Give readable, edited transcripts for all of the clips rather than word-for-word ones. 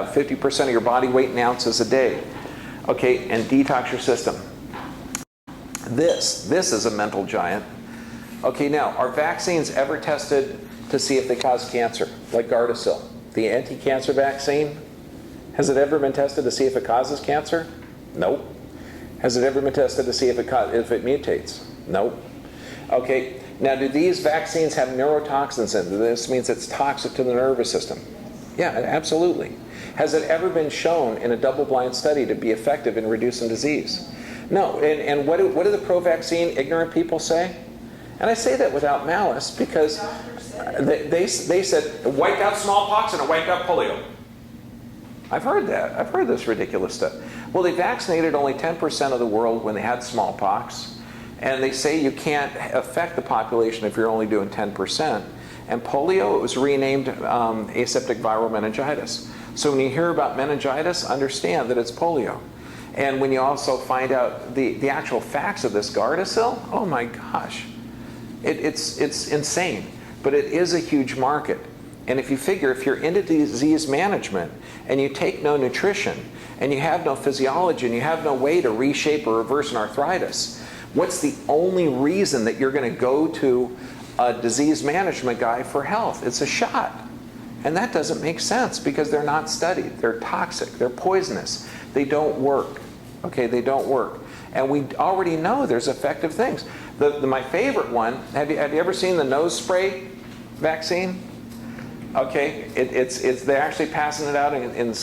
50% of your body weight in ounces a day. Okay, and detox your system. This is a mental giant. Okay, now, are vaccines ever tested to see if they cause cancer, like Gardasil? The anti-cancer vaccine, has it ever been tested to see if it causes cancer? Nope. Has it ever been tested to see if it mutates? Nope. Okay, now do these vaccines have neurotoxins in them? This means it's toxic to the nervous system. Yeah, absolutely. Has it ever been shown in a double-blind study to be effective in reducing disease? No, and what do the pro-vaccine ignorant people say? And I say that without malice because they said it wiped out smallpox and it wiped out polio. I've heard that. I've heard this ridiculous stuff. Well, they vaccinated only 10% of the world when they had smallpox, and they say you can't affect the population if you're only doing 10%. And polio, it was renamed aseptic viral meningitis. So when you hear about meningitis, understand that it's polio. And when you also find out the actual facts of this Gardasil, oh my gosh, it's insane. But it is a huge market. And if you figure, if you're into disease management and you take no nutrition and you have no physiology and you have no way to reshape or reverse an arthritis, what's the only reason that you're going to go to a disease management guy for health? It's a shot. And that doesn't make sense because they're not studied. They're toxic. They're poisonous. They don't work. Okay, they don't work. And we already know there's effective things. My favorite one, have you ever seen the nose spray vaccine? Okay, they're actually passing it out in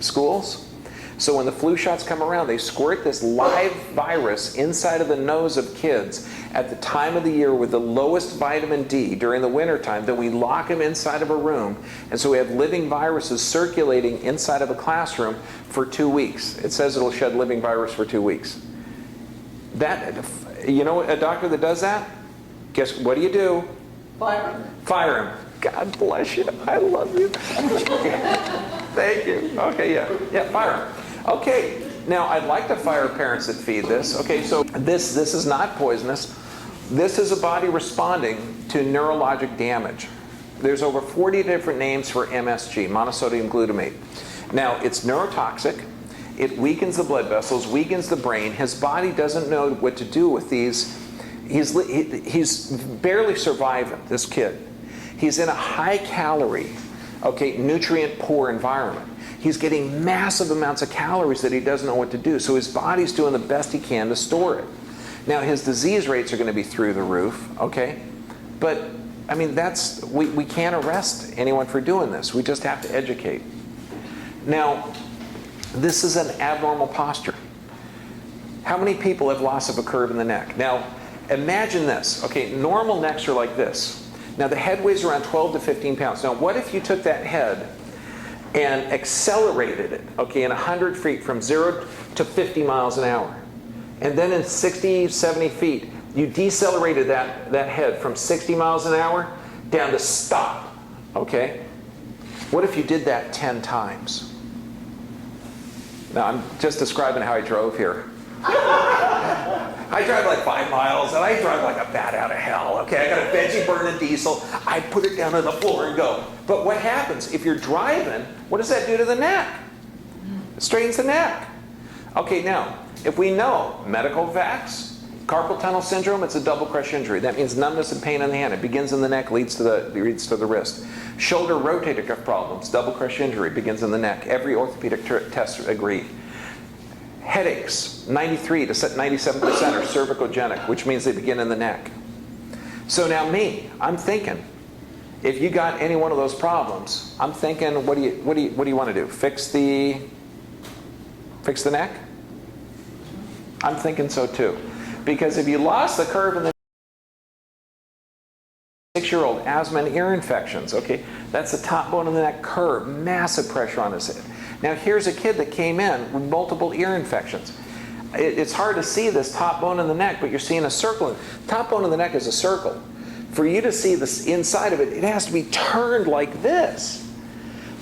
schools. So when the flu shots come around, they squirt this live virus inside of the nose of kids at the time of the year with the lowest vitamin D during the wintertime. Then we lock them inside of a room. And so we have living viruses circulating inside of a classroom for 2 weeks. It says it'll shed living virus for 2 weeks. You know a doctor that does that? Guess what do? Fire him. Fire him. God bless you. I love you. Thank you. Okay, yeah, fire him. Okay, now I'd like to fire parents that feed this. Okay, so this is not poisonous. This is a body responding to neurologic damage. There's over 40 different names for MSG, monosodium glutamate. Now, it's neurotoxic. It weakens the blood vessels, weakens the brain. His body doesn't know what to do with these. He's barely surviving, this kid. He's in a high-calorie, okay, nutrient-poor environment. He's getting massive amounts of calories that he doesn't know what to do. So his body's doing the best he can to store it. Now, his disease rates are going to be through the roof, okay? But, I mean, we can't arrest anyone for doing this. We just have to educate. Now, this is an abnormal posture. How many people have loss of a curve in the neck? Now, imagine this. Okay, normal necks are like this. Now, the head weighs around 12 to 15 pounds. Now, what if you took that head and accelerated it, okay, in 100 feet from 0 to 50 miles an hour? And then in 60, 70 feet, you decelerated that head from 60 miles an hour down to stop, okay? What if you did that 10 times? Now, I'm just describing how I drove here. I drive like 5 miles, and I drive like a bat out of hell, okay? I got a veggie burning diesel. I put it down to the floor and go. But what happens if you're driving? What does that do to the neck? It straightens the neck. Okay, now, if we know medical facts, carpal tunnel syndrome, it's a double crush injury. That means numbness and pain in the hand. It begins in the neck, leads to the wrist. Shoulder rotator cuff problems, double crush injury, begins in the neck. Every orthopedic test agreed. Headaches, 93 to 97% are cervicogenic, which means they begin in the neck. So now I'm thinking, if you got any one of those problems, I'm thinking, what do you want to do? Fix the neck? I'm thinking so too. Because if you lost the curve in the 6-year-old, asthma and ear infections, okay, that's the top bone of the neck curve, massive pressure on his head. Now here's a kid that came in with multiple ear infections. It's hard to see this top bone in the neck, but you're seeing a circle. Top bone of the neck is a circle. For you to see the inside of it, it has to be turned like this.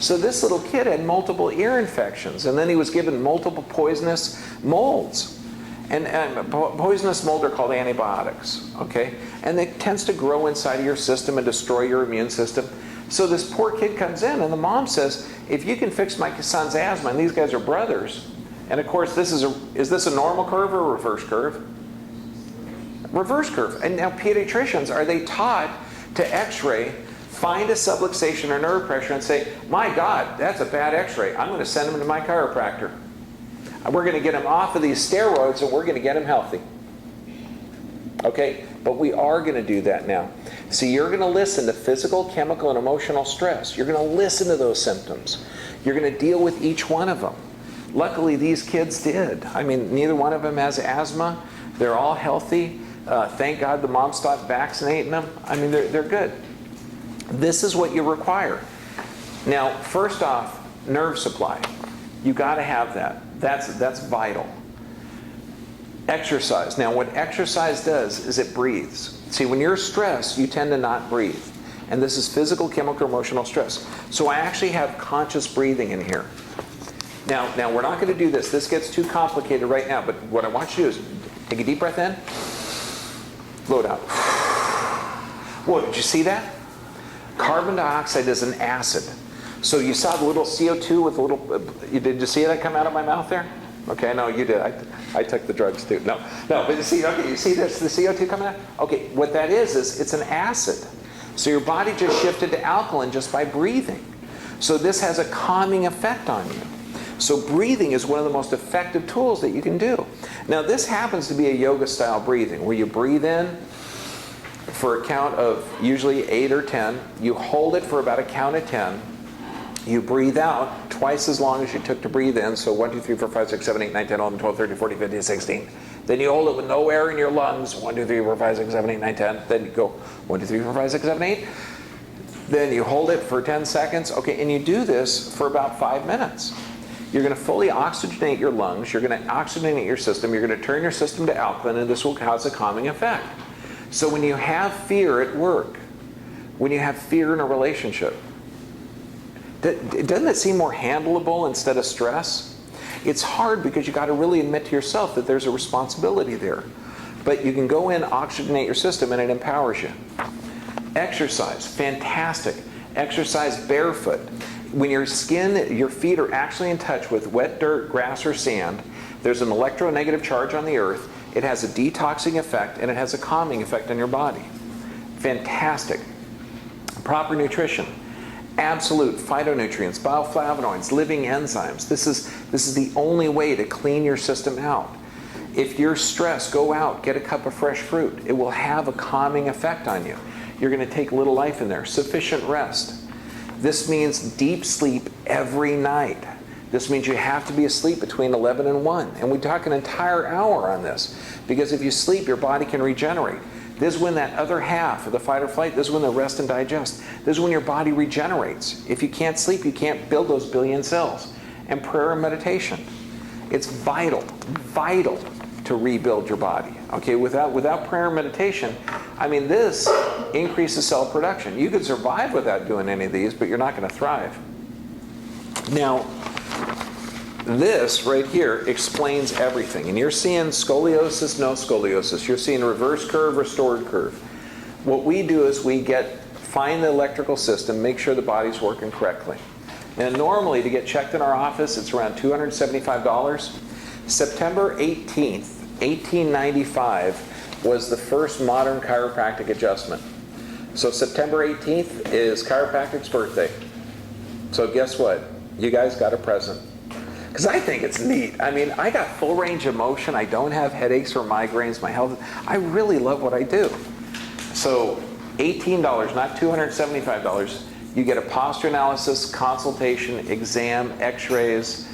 So this little kid had multiple ear infections, and then he was given multiple poisonous molds. And poisonous mold are called antibiotics, okay? And it tends to grow inside of your system and destroy your immune system. So this poor kid comes in and the mom says, if you can fix my son's asthma, and these guys are brothers, and of course is this a normal curve or a reverse curve? Reverse curve. And now pediatricians, are they taught to x-ray, find a subluxation or nerve pressure and say, my God, that's a bad x-ray. I'm going to send him to my chiropractor. We're going to get him off of these steroids and we're going to get him healthy. Okay, but we are going to do that now. So you're going to listen to physical, chemical, and emotional stress. You're going to listen to those symptoms. You're going to deal with each one of them. Luckily, these kids did. I mean, neither one of them has asthma. They're all healthy. Thank God the mom stopped vaccinating them. I mean, they're good. This is what you require. Now, first off, nerve supply. You got to have that. That's vital. Exercise. Now, what exercise does is it breathes. See, when you're stressed, you tend to not breathe. And this is physical, chemical, emotional stress. So I actually have conscious breathing in here. Now we're not going to do this. This gets too complicated right now. But what I want you to do is take a deep breath in, blow it out. Whoa, did you see that? Carbon dioxide is an acid. So you saw the little CO2 with a little, did you see that come out of my mouth there? Okay, no, you did. I took the drugs too. No, but you see, okay, you see this, the CO2 coming out? Okay, what that is it's an acid. So your body just shifted to alkaline just by breathing. So this has a calming effect on you. So breathing is one of the most effective tools that you can do. Now this happens to be a yoga style breathing, where you breathe in for a count of usually 8 or 10. You hold it for about a count of 10. You breathe out twice as long as you took to breathe in. So 1, 2, 3, 4, 5, 6, 7, 8, 9, 10, 11, 12, 13, 14, 15, 16. Then you hold it with no air in your lungs. 1, 2, 3, 4, 5, 6, 7, 8, 9, 10. Then you go 1, 2, 3, 4, 5, 6, 7, 8. Then you hold it for 10 seconds. Okay, and you do this for about 5 minutes. You're going to fully oxygenate your lungs. You're going to oxygenate your system. You're going to turn your system to alkaline, and this will cause a calming effect. So when you have fear at work, when you have fear in a relationship, doesn't it seem more handleable instead of stress? It's hard because you got to really admit to yourself that there's a responsibility there. But you can go in, oxygenate your system, and it empowers you. Exercise, fantastic. Exercise barefoot. When your skin, your feet are actually in touch with wet dirt, grass, or sand, there's an electronegative charge on the earth. It has a detoxing effect, and it has a calming effect on your body. Fantastic. Proper nutrition. Absolute phytonutrients, bioflavonoids, living enzymes. This is the only way to clean your system out. If you're stressed, go out, get a cup of fresh fruit. It will have a calming effect on you. You're going to take a little life in there. Sufficient rest. This means deep sleep every night. This means you have to be asleep between 11 and 1. And we talk an entire hour on this, because if you sleep, your body can regenerate. This is when that other half of the fight or flight, this is when the rest and digest. This is when your body regenerates. If you can't sleep, you can't build those billion cells. And prayer and meditation. It's vital to rebuild your body. Okay, without prayer and meditation, I mean, this increases cell production. You could survive without doing any of these, but you're not going to thrive. Now, this right here explains everything. And you're seeing scoliosis, no scoliosis. You're seeing reverse curve, restored curve. What we do is we find the electrical system, make sure the body's working correctly. And normally to get checked in our office, it's around $275. September 18th, 1895 was the first modern chiropractic adjustment. So September 18th is chiropractic's birthday. So guess what? You guys got a present. Because I think it's neat. I mean, I got full range of motion. I don't have headaches or migraines. My health, I really love what I do. So $18, not $275. You get a posture analysis, consultation, exam, x-rays,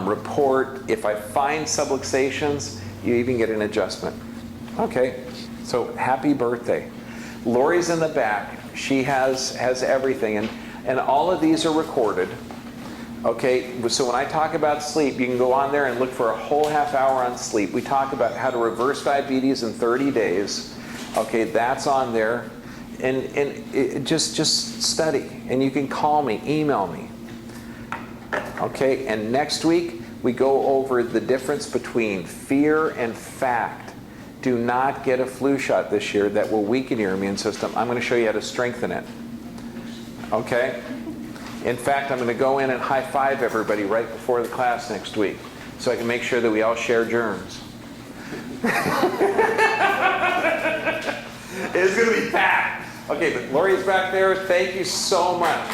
report. If I find subluxations, you even get an adjustment. Okay, so happy birthday. Lori's in the back. She has everything. And all of these are recorded. Okay, so when I talk about sleep, you can go on there and look for a whole half hour on sleep. We talk about how to reverse diabetes in 30 days. Okay, that's on there. And just study. And you can call me, email me. Okay, and next week we go over the difference between fear and fact. Do not get a flu shot this year. That will weaken your immune system. I'm going to show you how to strengthen it. Okay? In fact, I'm going to go in and high-five everybody right before the class next week so I can make sure that we all share germs. It's going to be packed. Okay, but Lori's back there. Thank you so much.